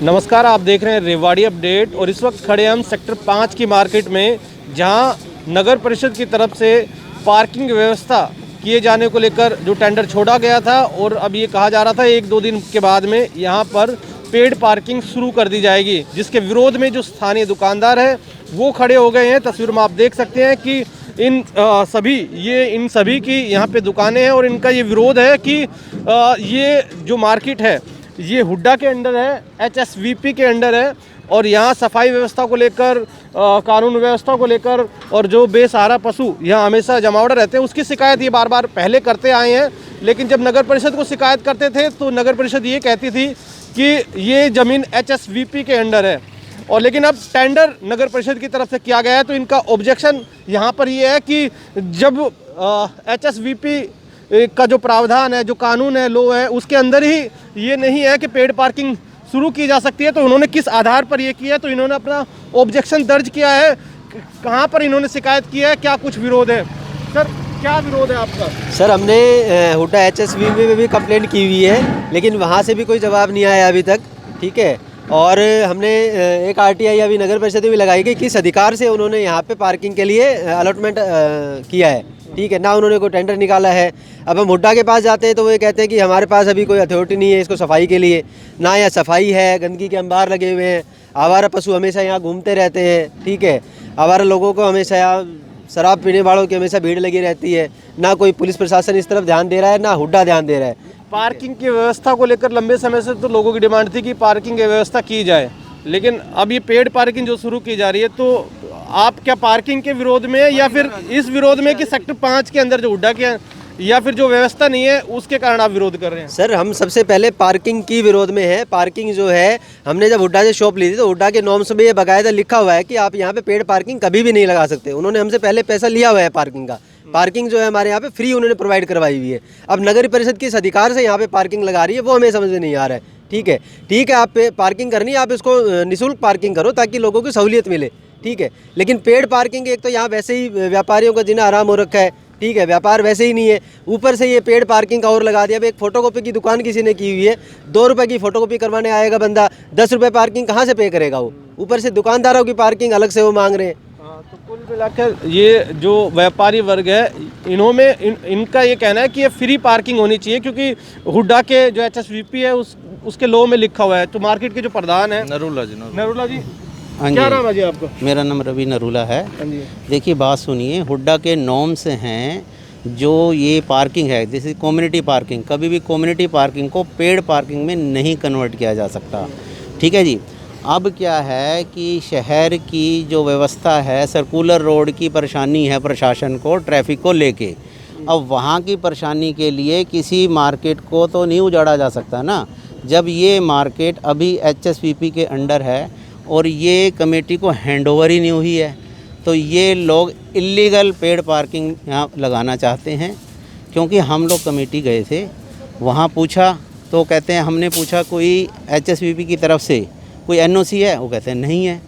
नमस्कार, आप देख रहे हैं रेवाड़ी अपडेट और इस वक्त खड़े हम सेक्टर 5 की मार्केट में, जहां नगर परिषद की तरफ से पार्किंग व्यवस्था किए जाने को लेकर जो टेंडर छोड़ा गया था और अब ये कहा जा रहा था 1-2 दिन के बाद में यहां पर पेड पार्किंग शुरू कर दी जाएगी, जिसके विरोध में जो स्थानीय दुकानदार है वो खड़े हो गए हैं। तस्वीर में आप देख सकते हैं कि इन सभी की यहाँ पे दुकानें हैं और इनका ये विरोध है कि ये जो मार्केट है ये हुड्डा के अंडर है, HSVP के अंडर है और यहाँ सफाई व्यवस्था को लेकर, कानून व्यवस्था को लेकर और जो बेसहारा पशु यहाँ हमेशा जमावड़ा रहते हैं उसकी शिकायत ये बार बार पहले करते आए हैं। लेकिन जब नगर परिषद को शिकायत करते थे तो नगर परिषद ये कहती थी कि ये ज़मीन HSVP के अंडर है, और लेकिन अब टेंडर नगर परिषद की तरफ से किया गया है तो इनका ऑब्जेक्शन यहाँ पर ये है कि जब HSVP का जो प्रावधान है, जो कानून है, लॉ है, उसके अंदर ही ये नहीं है कि पेड पार्किंग शुरू की जा सकती है, तो उन्होंने किस आधार पर ये किया है, तो इन्होंने अपना ऑब्जेक्शन दर्ज किया है। कहाँ पर इन्होंने शिकायत की है, क्या कुछ विरोध है? सर, क्या विरोध है आपका? सर, हमने हुड्डा HSVP में भी कंप्लेंट की हुई है, लेकिन वहाँ से भी कोई जवाब नहीं आया अभी तक। ठीक है, और हमने एक RTI अभी नगर परिषद में भी लगाई गई, किस अधिकार से उन्होंने यहाँ पे पार्किंग के लिए अलॉटमेंट किया है। ठीक है ना, उन्होंने कोई टेंडर निकाला है। अब हम हुड्डा के पास जाते हैं तो वो ये कहते हैं कि हमारे पास अभी कोई अथॉरिटी नहीं है इसको सफाई के लिए, ना यहाँ सफाई है, गंदगी के अंबार लगे हुए हैं, आवारा पशु हमेशा यहाँ घूमते रहते हैं। ठीक है, आवारा लोगों को हमेशा यहाँ शराब पीने वालों की हमेशा भीड़ लगी रहती है, ना कोई पुलिस प्रशासन इस तरफ ध्यान दे रहा है, ना हुड्डा ध्यान दे रहा है। पार्किंग की व्यवस्था को लेकर लंबे समय से तो लोगों की डिमांड थी कि पार्किंग की व्यवस्था की जाए, लेकिन अब ये पेड पार्किंग जो शुरू की जा रही है, तो आप क्या पार्किंग के विरोध में या फिर इस विरोध में कि सेक्टर 5 के अंदर जो हुड्डा के या फिर जो व्यवस्था नहीं है उसके कारण आप विरोध कर रहे हैं? सर, हम सबसे पहले पार्किंग की विरोध में है। पार्किंग जो है, हमने जब हुड्डा से शॉप ली थी तो हुड्डा के नॉर्म्स में ये बाकायदा लिखा हुआ है कि आप यहाँ पे पेड पार्किंग कभी भी नहीं लगा सकते। उन्होंने हमसे पहले पैसा लिया हुआ है पार्किंग का। पार्किंग जो है हमारे यहाँ पे फ्री उन्होंने प्रोवाइड करवाई हुई है। अब नगर परिषद किस अधिकार से यहाँ पे पार्किंग लगा रही है वो हमें समझ में नहीं आ रहा है। ठीक है, आप पार्किंग करनी है, आप इसको निःशुल्क पार्किंग करो ताकि लोगों को सहूलियत मिले। ठीक है, लेकिन पेड पार्किंग, एक तो यहाँ वैसे ही व्यापारियों का जीना आराम हो रखा है। ठीक है, व्यापार वैसे ही नहीं है, ऊपर से ये पेड पार्किंग का और लगा दिया। अब एक फ़ोटोकॉपी की दुकान किसी ने की हुई है, 2 रुपये की फ़ोटोकॉपी करवाने आएगा बंदा, 10 रुपये पार्किंग कहाँ से पे करेगा वो? ऊपर से दुकानदारों की पार्किंग अलग से वो मांग रहे हैं। तो कुल मिलाकर ये जो व्यापारी वर्ग है, इनका ये कहना है कि ये फ्री पार्किंग होनी चाहिए, क्योंकि हुड्डा के जो HSVP है उसके लॉ में लिखा हुआ है। तो मार्केट के जो प्रधान है नरूला जी, हाँ क्या जी, नाम है जी आपका? मेरा नाम रवि नरूला है। हाँ जी। देखिए, बात सुनिए, हुड्डा के नॉर्म्स हैं जो ये पार्किंग है, जैसे कम्युनिटी पार्किंग, कभी भी कम्युनिटी पार्किंग को पेड पार्किंग में नहीं कन्वर्ट किया जा सकता। ठीक है जी। अब क्या है कि शहर की जो व्यवस्था है, सर्कुलर रोड की परेशानी है प्रशासन को ट्रैफिक को लेके। अब वहाँ की परेशानी के लिए किसी मार्केट को तो नहीं उजाड़ा जा सकता ना। जब ये मार्केट अभी HSVP के अंडर है और ये कमेटी को हैंडओवर ही नहीं हुई है, तो ये लोग इलीगल पेड पार्किंग यहाँ लगाना चाहते हैं। क्योंकि हम लोग कमेटी गए थे, वहाँ पूछा तो कहते हैं, हमने पूछा कोई HSVP की तरफ से कोई NOC है? वो कहते हैं नहीं है।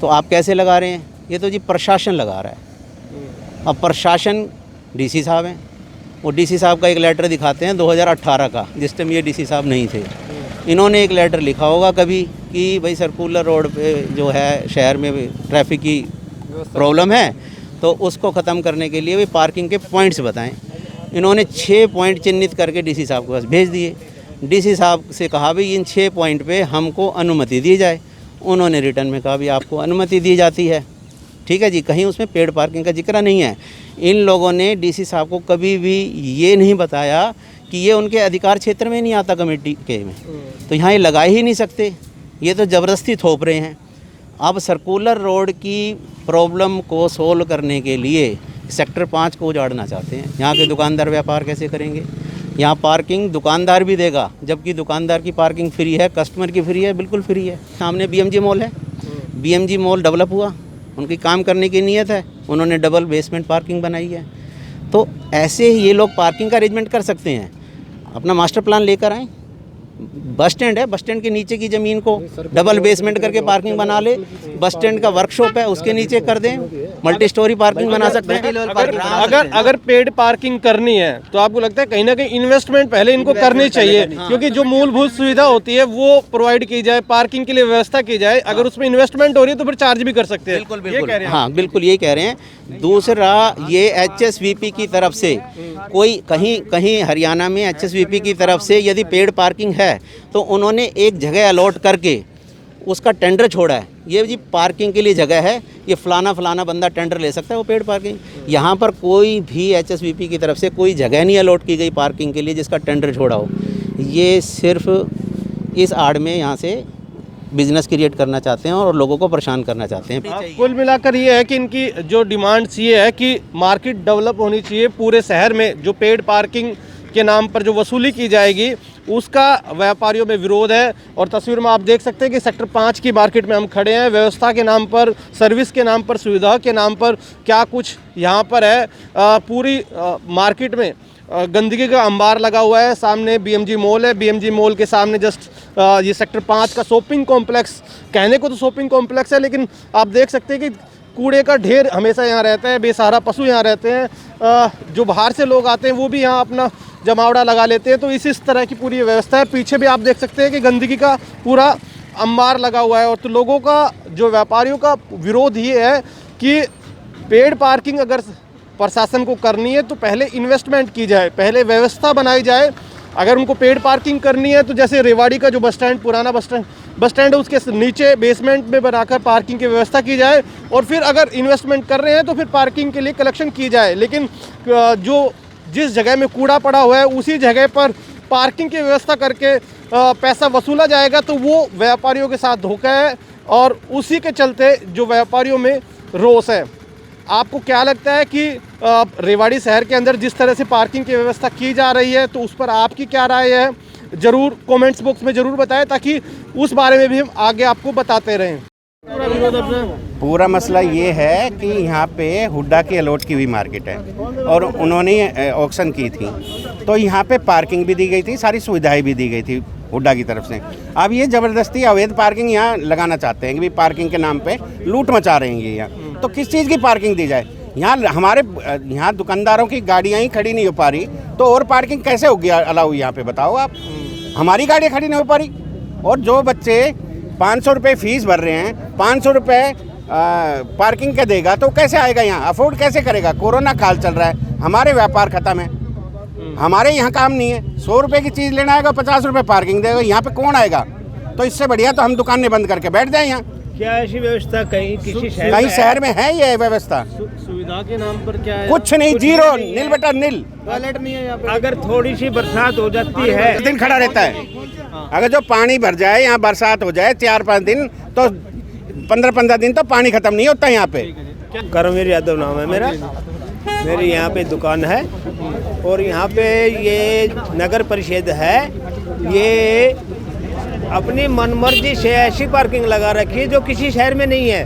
तो आप कैसे लगा रहे हैं? ये तो जी प्रशासन लगा रहा है। अब प्रशासन DC साहब हैं, वो DC साहब का एक लेटर दिखाते हैं 2018 का, जिस टाइम ये DC साहब नहीं थे। इन्होंने एक लेटर लिखा होगा कभी कि भाई सर्कुलर रोड पे जो है शहर में ट्रैफिक की प्रॉब्लम है, तो उसको ख़त्म करने के लिए भी पार्किंग के पॉइंट्स बताएं। इन्होंने 6 पॉइंट चिन्हित करके DC साहब के पास भेज दिए। DC साहब से कहा भी इन 6 पॉइंट पे हमको अनुमति दी जाए। उन्होंने रिटर्न में कहा भी आपको अनुमति दी जाती है। ठीक है जी, कहीं उसमें पेड पार्किंग का जिक्र नहीं है। इन लोगों ने DC साहब को कभी भी ये नहीं बताया कि ये उनके अधिकार क्षेत्र में नहीं आता कमेटी के में, तो यहाँ ये लगा ही नहीं सकते। ये तो ज़बरदस्ती थोप रहे हैं। अब सर्कुलर रोड की प्रॉब्लम को सोल्व करने के लिए सेक्टर 5 को उजाड़ना चाहते हैं। यहाँ के दुकानदार व्यापार कैसे करेंगे? यहाँ पार्किंग दुकानदार भी देगा, जबकि दुकानदार की पार्किंग फ्री है, कस्टमर की फ्री है, बिल्कुल फ्री है। सामने BMG मॉल है, BMG मॉल डेवलप हुआ, उनकी काम करने की नीयत है, उन्होंने डबल बेसमेंट पार्किंग बनाई है। तो ऐसे ही ये लोग पार्किंग का अरेंजमेंट कर सकते हैं। अपना मास्टर प्लान लेकर आएँ। बस स्टैंड है, बस स्टैंड के नीचे की ज़मीन को डबल बेसमेंट करके पार्किंग बना ले। बस स्टैंड का वर्कशॉप है, उसके नीचे कर दें, मल्टी स्टोरी पार्किंग बना सकते हैं। अगर पेड पार्किंग करनी है तो आपको लगता है कहीं ना कहीं इन्वेस्टमेंट पहले इनको करनी चाहिए, क्योंकि जो मूलभूत सुविधा होती है वो प्रोवाइड की जाए, पार्किंग के लिए व्यवस्था की जाए। अगर उसमें इन्वेस्टमेंट हो रही है तो फिर चार्ज भी कर सकते हैं। बिल्कुल बिल्कुल, हाँ बिल्कुल यही कह रहे हैं। दूसरा, ये HSVP की तरफ से कोई कहीं हरियाणा में HSVP की तरफ से यदि पेड पार्किंग है तो उन्होंने एक जगह अलॉट करके उसका टेंडर छोड़ा है, ये जी पार्किंग के लिए जगह है, ये फलाना बंदा टेंडर ले सकता है वो पेड पार्किंग। यहाँ पर कोई भी HSVP की तरफ से कोई जगह नहीं अलॉट की गई पार्किंग के लिए जिसका टेंडर छोड़ा हो। ये सिर्फ इस आड़ में यहाँ से बिजनेस क्रिएट करना चाहते हैं और लोगों को परेशान करना चाहते हैं। कुल मिलाकर ये है कि इनकी जो डिमांड्स ये है कि मार्केट डेवलप होनी चाहिए पूरे शहर में। जो पेड पार्किंग के नाम पर जो वसूली की जाएगी उसका व्यापारियों में विरोध है। और तस्वीर में आप देख सकते हैं कि सेक्टर 5 की मार्केट में हम खड़े हैं। व्यवस्था के नाम पर, सर्विस के नाम पर, सुविधा के नाम पर क्या कुछ यहाँ पर है। पूरी मार्केट में गंदगी का अंबार लगा हुआ है। सामने BMG मॉल है, BMG मॉल के सामने जस्ट ये सेक्टर 5 का शॉपिंग कॉम्प्लेक्स, कहने को तो शॉपिंग कॉम्प्लेक्स है लेकिन आप देख सकते हैं कि कूड़े का ढेर हमेशा यहाँ रहता है, बेसहारा पशु यहाँ रहते हैं। जो बाहर से लोग आते हैं वो भी यहाँ अपना जमावड़ा लगा लेते हैं। तो इस तरह की पूरी व्यवस्था है। पीछे भी आप देख सकते हैं कि गंदगी का पूरा अंबार लगा हुआ है। और तो लोगों का, जो व्यापारियों का विरोध ये है कि पेड पार्किंग अगर प्रशासन को करनी है तो पहले इन्वेस्टमेंट की जाए, पहले व्यवस्था बनाई जाए। अगर उनको पेड पार्किंग करनी है तो जैसे रेवाड़ी का जो बस स्टैंड, पुराना बस स्टैंड है, उसके नीचे बेसमेंट में बनाकर पार्किंग की व्यवस्था की जाए। और फिर अगर इन्वेस्टमेंट कर रहे हैं तो फिर पार्किंग के लिए कलेक्शन की जाए। लेकिन जो जिस जगह में कूड़ा पड़ा हुआ है उसी जगह पर पार्किंग की व्यवस्था करके पैसा वसूला जाएगा तो वो व्यापारियों के साथ धोखा है। और उसी के चलते जो व्यापारियों में रोष है। आपको क्या लगता है कि रेवाड़ी शहर के अंदर जिस तरह से पार्किंग की व्यवस्था की जा रही है तो उस पर आपकी क्या राय है? ज़रूर कमेंट्स बॉक्स में ज़रूर बताएं ताकि उस बारे में भी हम आगे आपको बताते रहें। पूरा मसला ये है कि यहाँ पे हुड्डा की अलॉट की हुई मार्केट है और उन्होंने ऑक्शन की थी तो यहाँ पे पार्किंग भी दी गई थी, सारी सुविधाएं भी दी गई थी हुड्डा की तरफ से। अब ये ज़बरदस्ती अवैध पार्किंग यहाँ लगाना चाहते हैं कि भाई पार्किंग के नाम पे लूट मचा रहे हैं ये यहाँ। तो किस चीज़ की पार्किंग दी जाए? यहाँ हमारे यहाँ दुकानदारों की गाड़ियाँ ही खड़ी नहीं हो पा रही तो और पार्किंग कैसे होगी अलाउ यहाँ पे? बताओ आप। हमारी गाड़ियाँ खड़ी नहीं हो पा रही और जो बच्चे 500 रुपये फीस भर रहे हैं, 500 रुपये पार्किंग का देगा तो कैसे आएगा यहाँ? अफोर्ड कैसे करेगा? कोरोना काल चल रहा है, हमारे व्यापार खत्म है, हमारे यहाँ काम नहीं है। 100 रुपये की चीज़ लेना आएगा, 50 रुपये पार्किंग देगा, यहाँ पे कौन आएगा? तो इससे बढ़िया तो हम दुकानें बंद करके बैठ जाए यहाँ। क्या ऐसी व्यवस्था कहीं किसी शहर में है ये व्यवस्था? सुविधा के नाम पर क्या है? कुछ नहीं, जीरो, नील बटा नील। टॉयलेट नहीं है यहाँ पे। अगर थोड़ी सी बरसात हो जाती है, दिन खड़ा रहता है। अगर जो पानी भर जाए, यहाँ बरसात हो जाए 4-5 दिन तो 15-15 दिन तो पानी खत्म नहीं होता यहाँ पे। करमवीर यादव नाम है मेरा। मेरी यहाँ पे दुकान है और यहाँ पे ये नगर परिषद है, ये अपनी मनमर्जी से ऐसी पार्किंग लगा रखी है जो किसी शहर में नहीं है।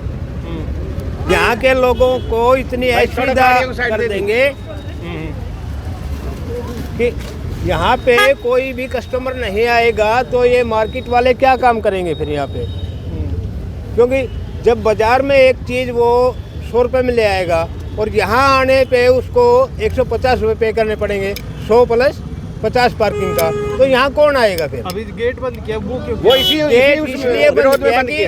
यहाँ के लोगों को इतनी असुविधा कर देंगे कि यहाँ पे कोई भी कस्टमर नहीं आएगा तो ये मार्केट वाले क्या काम करेंगे फिर यहाँ पे? क्योंकि जब बाज़ार में एक चीज़ वो 100 रुपये में ले आएगा और यहाँ आने पे उसको 150 रुपये पे करने पड़ेंगे, 100 प्लस 50 पार्किंग का, तो यहाँ कौन आएगा फिर? अभी गेट बंद किया वो क्यों? वो इसलिए बंद किया कि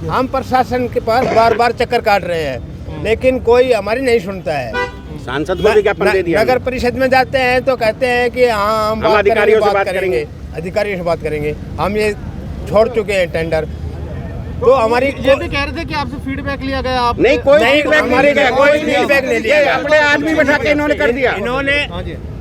हम प्रशासन के पास बार बार चक्कर काट रहे हैं लेकिन कोई हमारी नहीं सुनता है। सांसद को विज्ञापन दे दिया। नगर परिषद में जाते हैं तो कहते हैं कि हाँ हम अधिकारियों से बात करेंगे, अधिकारियों से बात करेंगे, हम ये छोड़ चुके हैं टेंडर। तो हमारी ये भी कह रहे थे कि आपसे फीडबैक लिया गया, आप नहीं, कोई फीडबैक हमारे कोई नहीं फीडबैक नहीं लिया। अपने आदमी बैठा के इन्होंने कर दिया। इन्होंने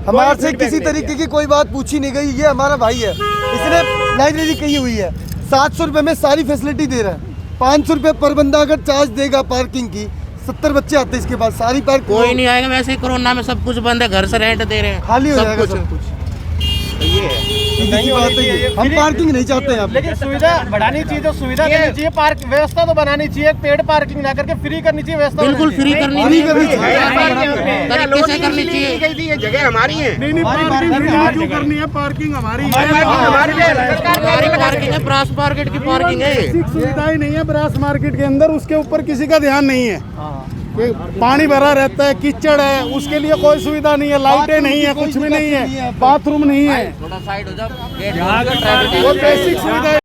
हमारे से किसी तरीके की कोई बात पूछी नहीं गई। ये हमारा भाई है, इसने लाइब्रेरी कही हुई है, 700 रुपये में सारी फैसिलिटी दे रहा है। 500 रुपये पर बंदा अगर चार्ज देगा पार्किंग की, 70 बच्चे आते हैं इसके पास, सारी पार्किंग कोई नहीं आएगा। वैसे ही कोरोना में सब कुछ बंद है, घर से रेंट दे रहे हैं, खाली हो जाएगा सब कुछ। है। सीधी सी बात है ये। हम पार्किंग नहीं चाहते हैं। लेकिन सुविधा बढ़ानी चाहिए, तो सुविधा देनी चाहिए, पार्क व्यवस्था तो बनानी चाहिए, पेड पार्किंग ना करके फ्री करनी चाहिए व्यवस्था। बिल्कुल फ्री करनी फ्री करनी चाहिए। तरीके से करनी चाहिए। गई थी, ये जगह हमारी है। नहीं पार्किंग करनी है, पार्किंग हमारी है। सरकारी पार्किंग है, ब्रास मार्केट की पार्किंग है। बेसिक सुविधाएं नहीं है ब्रास मार्केट के अंदर, उसके ऊपर किसी का ध्यान नहीं है। कि पानी भरा रहता है, कीचड़ है, उसके लिए कोई सुविधा नहीं है, लाइटें नहीं है, कुछ भी नहीं है, बाथरूम नहीं है, थोड़ा साइड हो जाओ, वो बेसिक सुविधा